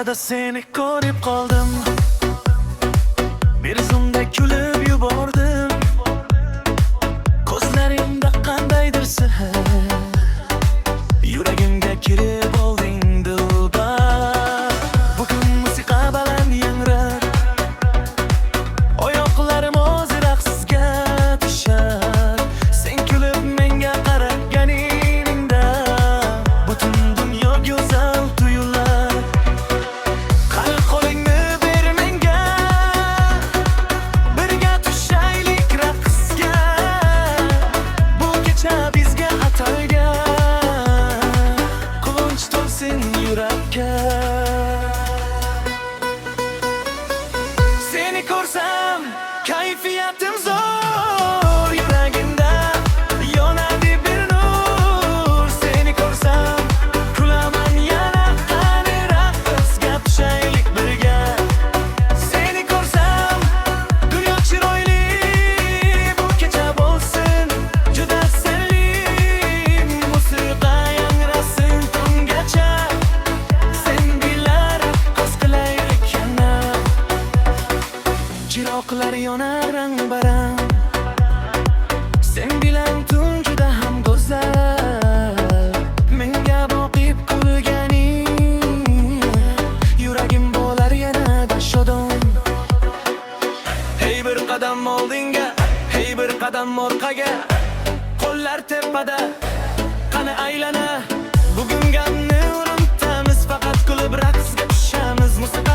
Ko'chada seni ko'rib qoldim, bir zumda kulib yubordim. Ko'zlaringda qandaydir sehr, yuragimga kirib olding dilbar. Bugun musiqa baland yangrar, oyoqlarim o'z raqsga tushar. Sen kulib menga qaraganingda butun dunyo go'zal tuyular. Qani qo'lingni ber menga, birga tushaylik raqsga. Bu kecha bizga atalgan, quvonch to'lsin yurakka. Seni ko'rsam kayfiyatim zo'r, yuragimda yonadi bir nur. Seni ko'rsam kulaman yana, qani raqsga tushaylik birga. Seni ko'rsam dunyo chiroyli, bu kecha bo'lsin juda sirli. Musiqa yangrasin tungacha, sen bilan raqs qilaylik yana. Chiroqlar yonar rang-barang, sen bilan tun juda ham go'zal. Menga boqib kulganing, yuragim bo'lar yanada shodon. Hey bir qadam oldinga, hey bir qadam orqaga, qo'llar tepada, qani aylana. Bugun gamni unutamiz, faqat kulib raqsga tushamiz. Musiqa